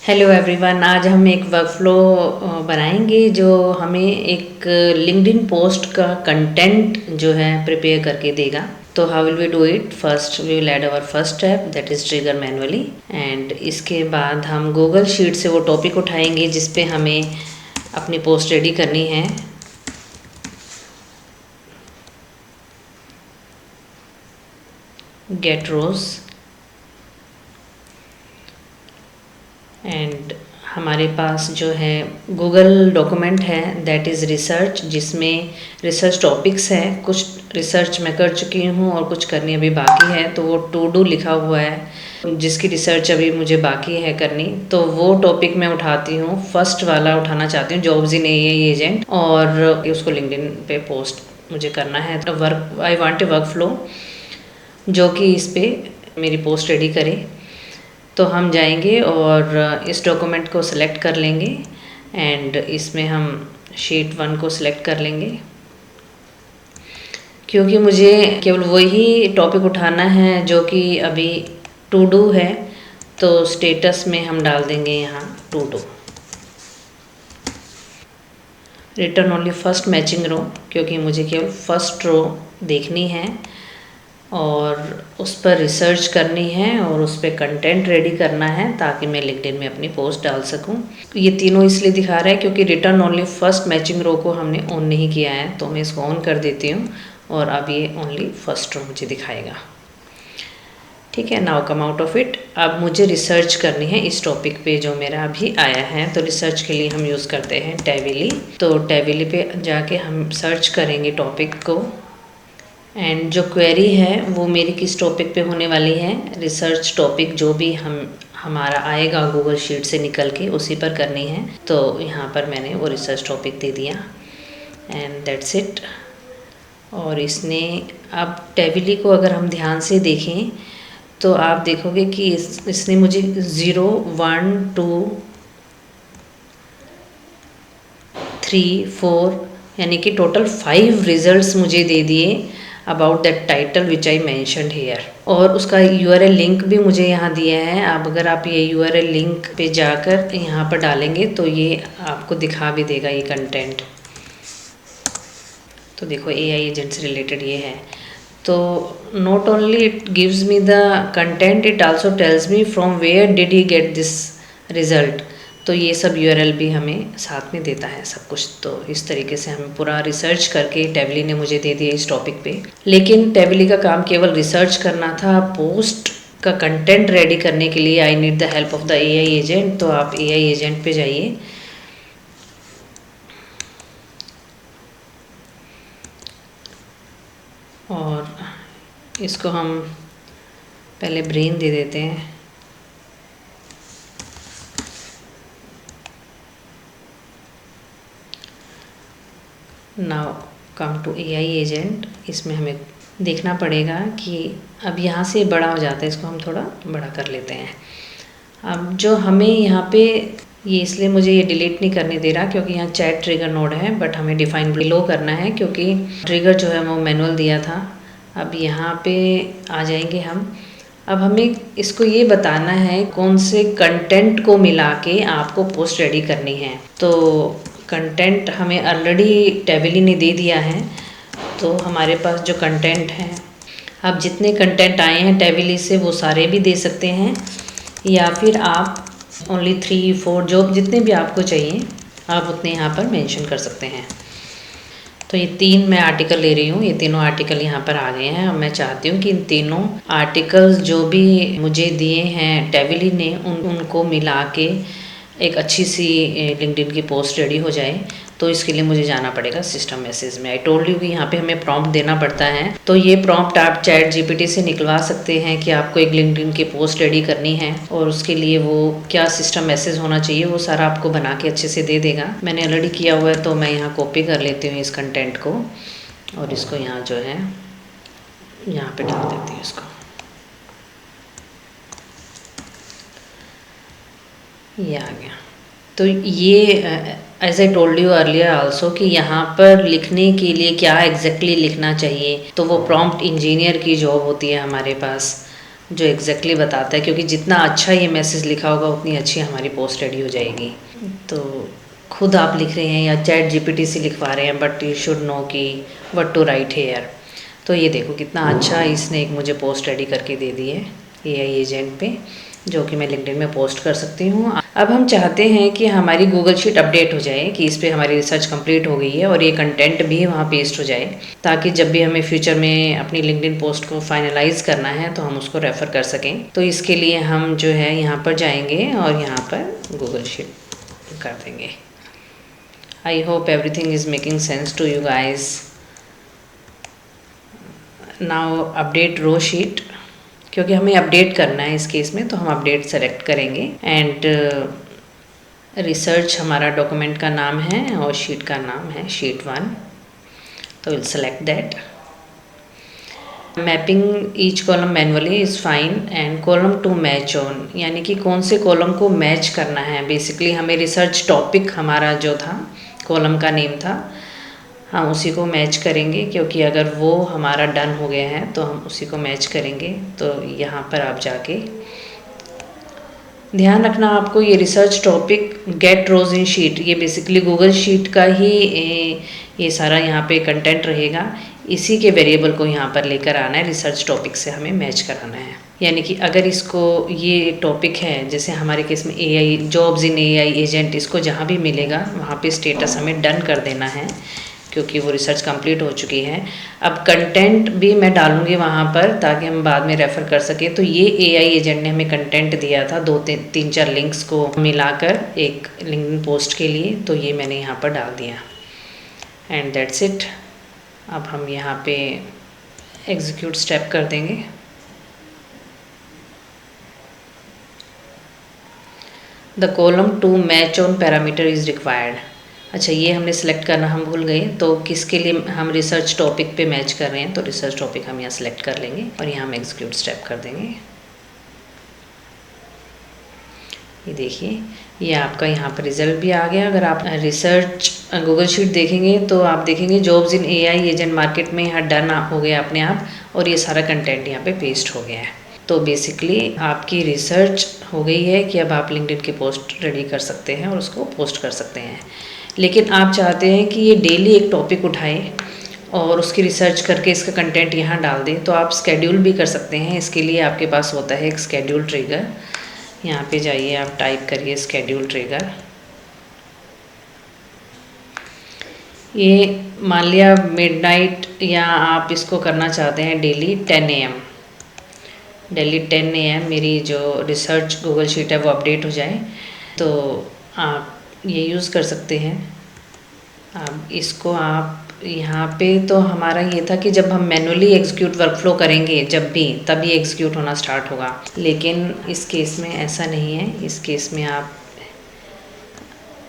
Hello everyone, आज हम एक वर्कफ्लो बनाएंगे जो हमें एक लिंक्डइन पोस्ट का कंटेंट जो है प्रिपेयर करके देगा। तो how will we do it? First we will add our first step, that is trigger manually. And इसके बाद हम गूगल शीट से वो टॉपिक उठाएंगे जिस पे हमें अपनी पोस्ट रेडी करनी है। गेट रोज एंड हमारे पास जो है गूगल डॉक्यूमेंट है, दैट इज़ रिसर्च, जिसमें रिसर्च टॉपिक्स हैं। कुछ रिसर्च मैं कर चुकी हूँ और कुछ करनी अभी बाकी है, तो वो टू डू लिखा हुआ है जिसकी रिसर्च अभी मुझे बाकी है करनी। तो वो टॉपिक मैं उठाती हूँ, फर्स्ट वाला उठाना चाहती हूँ, जॉब्स इन एआई एजेंट, और उसको लिंक्डइन पे पोस्ट मुझे करना है। तो work I want a work flow जो कि इस पर मेरी पोस्ट रेडी करे। तो हम जाएंगे और इस डॉक्यूमेंट को सिलेक्ट कर लेंगे एंड इसमें हम शीट 1 को सिलेक्ट कर लेंगे, क्योंकि मुझे केवल वही टॉपिक उठाना है जो कि अभी टू डू है। तो स्टेटस में हम डाल देंगे यहाँ to do. Return only first matching row, क्योंकि मुझे केवल फर्स्ट रो देखनी है और उस पर रिसर्च करनी है और उस पर कंटेंट रेडी करना है ताकि मैं लिंक्डइन में अपनी पोस्ट डाल सकूं। ये तीनों इसलिए दिखा रहा है क्योंकि रिटर्न ओनली फर्स्ट मैचिंग रो को हमने ऑन नहीं किया है, तो मैं इसको ऑन कर देती हूँ और अब ये ओनली फर्स्ट रो मुझे दिखाएगा। ठीक है, now come out of it. अब मुझे रिसर्च करनी है इस टॉपिक पे जो मेरा अभी आया है। तो रिसर्च के लिए हम यूज़ करते हैं टैविली। तो टैविली पे जाके हम सर्च करेंगे टॉपिक को एंड जो क्वेरी है वो मेरी किस टॉपिक पे होने वाली है। रिसर्च टॉपिक जो भी हमारा आएगा गूगल शीट से निकल के उसी पर करनी है। तो यहाँ पर मैंने वो रिसर्च टॉपिक दे दिया एंड दैट्स इट। और इसने अब टैविली को अगर हम ध्यान से देखें तो आप देखोगे कि इसने मुझे 0, 1, 2, 3, 4 यानी कि टोटल 5 रिजल्ट्स मुझे दे दिए about that title which I mentioned here. और उसका यूआरएल लिंक भी मुझे यहाँ दिया है। अब अगर आप ये यूआरएल लिंक पे जाकर यहाँ पर डालेंगे तो ये आपको दिखा भी देगा ये कंटेंट। तो देखो एआई एजेंट से रिलेटेड ये है। तो not only it gives me the content, it also tells me from where did he get this result. तो ये सब यूआरएल भी हमें साथ में देता है सब कुछ। तो इस तरीके से हमें पूरा रिसर्च करके टैविली ने मुझे दे दिया इस टॉपिक पे। लेकिन टैविली का काम केवल रिसर्च करना था, पोस्ट का कंटेंट रेडी करने के लिए I need the help of the AI agent. तो आप एआई एजेंट पे जाइए और इसको हम पहले ब्रेन दे देते हैं। Now come to AI agent. इसमें हमें देखना पड़ेगा कि अब यहाँ से बड़ा हो जाता है, इसको हम थोड़ा बड़ा कर लेते हैं। अब जो हमें यहाँ पे ये इसलिए मुझे ये डिलीट नहीं करने दे रहा क्योंकि यहाँ चैट ट्रिगर नोड है, बट हमें डिफाइन बिलो करना है क्योंकि ट्रिगर जो है वो मैनुअल दिया था। अब यहाँ पे आ जाएंगे हम। अब हमें इसको ये बताना है कौन से कंटेंट को मिला के आपको पोस्ट रेडी करनी है। तो कंटेंट हमें ऑलरेडी टैविली ने दे दिया है। तो हमारे पास जो कंटेंट है, आप जितने कंटेंट आए हैं टैविली से वो सारे भी दे सकते हैं, या फिर आप ओनली 3, 4 जो जितने भी आपको चाहिए आप उतने यहाँ पर मेंशन कर सकते हैं। तो ये 3 मैं आर्टिकल ले रही हूँ, ये तीनों आर्टिकल यहाँ पर आ गए हैं। अब मैं चाहती हूँ कि इन तीनों आर्टिकल्स जो भी मुझे दिए हैं टैविली ने उनको मिला के एक अच्छी सी लिंक्डइन की पोस्ट रेडी हो जाए। तो इसके लिए मुझे जाना पड़ेगा सिस्टम मैसेज में। आई टोल्ड यू कि यहाँ पे हमें प्रॉम्प्ट देना पड़ता है। तो ये प्रॉम्प्ट आप चैट जीपीटी से निकलवा सकते हैं कि आपको एक लिंक्डइन की पोस्ट रेडी करनी है और उसके लिए वो क्या सिस्टम मैसेज होना चाहिए वो सारा आपको बना के अच्छे से दे देगा। मैंने ऑलरेडी किया हुआ है तो मैं यहाँ कॉपी कर लेती हूँ इस कंटेंट को और इसको यहाँ जो है यहाँ पे डाल देती हूँ इसको। ये आ गया। तो ये as I told you earlier also कि यहाँ पर लिखने के लिए क्या एग्जैक्टली लिखना चाहिए। तो वो प्रॉम्प्ट इंजीनियर की जॉब होती है हमारे पास। जो एग्जैक्टली बताता है, क्योंकि जितना अच्छा ये मैसेज लिखा होगा उतनी अच्छी हमारी पोस्ट रेडी हो जाएगी। तो खुद आप लिख रहे हैं या चैट जीपीटी से लिखवा रहे हैं, बट यू शुड नो कि व्हाट टू राइट हेयर। तो ये देखो कितना अच्छा इसने एक मुझे पोस्ट रेडी करके दे दी है एआई एजेंट पे, जो कि मैं लिंक्डइन में पोस्ट कर सकती हूँ। अब हम चाहते हैं कि हमारी गूगल शीट अपडेट हो जाए कि इस पे हमारी रिसर्च कंप्लीट हो गई है और ये कंटेंट भी वहाँ पेस्ट हो जाए, ताकि जब भी हमें फ्यूचर में अपनी लिंक्डइन पोस्ट को फाइनलाइज करना है तो हम उसको रेफ़र कर सकें। तो इसके लिए हम जो है यहाँ पर जाएंगे और यहाँ पर गूगल शीट कर देंगे। I hope everything is making sense to you guys. Now update row sheet, क्योंकि हमें अपडेट करना है इस केस में, तो हम अपडेट सेलेक्ट करेंगे। एंड रिसर्च हमारा डॉक्यूमेंट का नाम है और शीट का नाम है शीट 1, तो will select that. Mapping each column manually is fine and column to match on, यानी कि कौन से कॉलम को मैच करना है। बेसिकली हमें रिसर्च टॉपिक हमारा जो था, कॉलम का नेम था, हम उसी को मैच करेंगे, क्योंकि अगर वो हमारा डन हो गया है तो हम उसी को मैच करेंगे। तो यहाँ पर आप जाके ध्यान रखना आपको, ये रिसर्च टॉपिक गेट रोज इन शीट, ये बेसिकली गूगल शीट का ही ये सारा यहाँ पे कंटेंट रहेगा। इसी के वेरिएबल को यहाँ पर लेकर आना है, रिसर्च टॉपिक से हमें मैच कराना है। यानी कि अगर इसको ये टॉपिक है, जैसे हमारे केस में AI jobs in AI agent, इसको जहाँ भी मिलेगा वहाँ पे स्टेटस हमें डन कर देना है, क्योंकि वो रिसर्च कंप्लीट हो चुकी है। अब कंटेंट भी मैं डालूंगी वहाँ पर, ताकि हम बाद में रेफ़र कर सकें। तो ये एआई एजेंट ने हमें कंटेंट दिया था 2-3-4 लिंक्स को मिलाकर एक लिंक्डइन पोस्ट के लिए, तो ये मैंने यहाँ पर डाल दिया एंड दैट्स इट। अब हम यहाँ पे एग्जीक्यूट स्टेप कर देंगे। The column to match on parameter is required. अच्छा, ये हमने सेलेक्ट करना हम भूल गए, तो किसके लिए हम रिसर्च टॉपिक पे मैच कर रहे हैं, तो रिसर्च टॉपिक हम यहाँ सेलेक्ट कर लेंगे और यहाँ हम एग्जीक्यूट स्टेप कर देंगे। ये देखिए, ये आपका यहाँ पर रिजल्ट भी आ गया। अगर आप रिसर्च गूगल शीट देखेंगे तो आप देखेंगे jobs in AI agent market में यहाँ डन हो गया अपने आप, और ये सारा कंटेंट यहाँ पे पेस्ट हो गया है। तो बेसिकली आपकी रिसर्च हो गई है कि अब आप लिंक्डइन की पोस्ट रेडी कर सकते हैं और उसको पोस्ट कर सकते हैं। लेकिन आप चाहते हैं कि ये डेली एक टॉपिक उठाए और उसकी रिसर्च करके इसका कंटेंट यहाँ डाल दें, तो आप स्केड्यूल भी कर सकते हैं। इसके लिए आपके पास होता है एक स्केड्यूल ट्रिगर। यहाँ पे जाइए, आप टाइप करिए स्केड्यूल ट्रिगर। ये मान लिया मिडनाइट, या आप इसको करना चाहते हैं डेली 10 AM, डेली 10 AM मेरी जो रिसर्च गूगल शीट है वो अपडेट हो जाए, तो आप ये यूज़ कर सकते हैं। अब इसको आप यहाँ पे, तो हमारा ये था कि जब हम मैनुअली एग्जीक्यूट वर्कफ्लो करेंगे जब भी, तभी एग्जीक्यूट होना स्टार्ट होगा। लेकिन इस केस में ऐसा नहीं है। इस केस में आप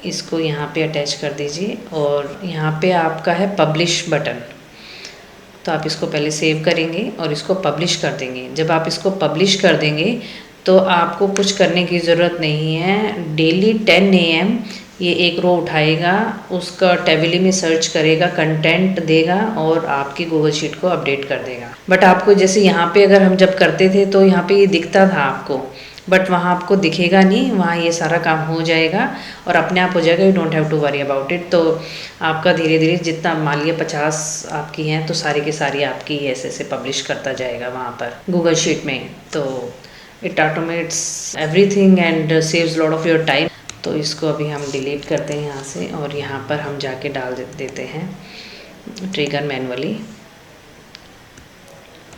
इसको यहाँ पे अटैच कर दीजिए और यहाँ पे आपका है पब्लिश बटन, तो आप इसको पहले सेव करेंगे और इसको पब्लिश कर देंगे। जब आप इसको पब्लिश कर देंगे तो आपको कुछ करने की ज़रूरत नहीं है। डेली 10 AM ये एक रो उठाएगा, उसका टेबली में सर्च करेगा, कंटेंट देगा और आपकी गूगल शीट को अपडेट कर देगा। बट आपको जैसे यहाँ पे अगर हम जब करते थे तो यहाँ पे ये दिखता था आपको, बट वहाँ आपको दिखेगा नहीं, वहाँ ये सारा काम हो जाएगा और अपने आप हो जाएगा। You don't have to worry about it. तो आपका धीरे धीरे जितना मान लिया 50 आपकी हैं, तो सारी की सारी आपकी ऐसे ऐसे पब्लिश करता जाएगा वहाँ पर गूगल शीट में। तो it automates everything and saves lot of your time. तो इसको अभी हम डिलीट करते हैं यहाँ से और यहाँ पर हम जाके डाल देते हैं ट्रिगर मैनुअली,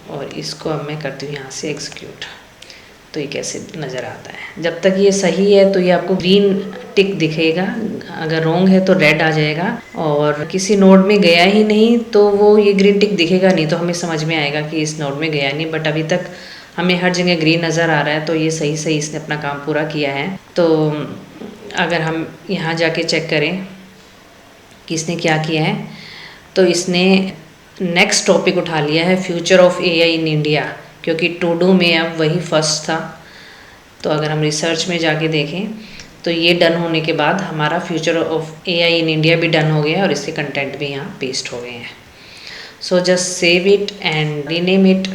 और इसको अब मैं करती हूँ यहाँ से एग्जीक्यूट। तो ये कैसे नज़र आता है, जब तक ये सही है तो ये आपको ग्रीन टिक दिखेगा, अगर रॉन्ग है तो रेड आ जाएगा, और किसी नोड में गया ही नहीं तो वो ये ग्रीन टिक दिखेगा नहीं, तो हमें समझ में आएगा कि इस नोड में गया नहीं। बट अभी तक हमें हर जगह ग्रीन नज़र आ रहा है, तो ये सही सही इसने अपना काम पूरा किया है। तो अगर हम यहाँ जाके चेक करें कि इसने क्या किया है, तो इसने नेक्स्ट टॉपिक उठा लिया है future of AI in India, क्योंकि टू डू में अब वही फर्स्ट था। तो अगर हम रिसर्च में जाके देखें तो ये डन होने के बाद हमारा future of AI in India भी डन हो गया और इसके कंटेंट भी यहाँ पेस्ट हो गए हैं। So just save it and rename it.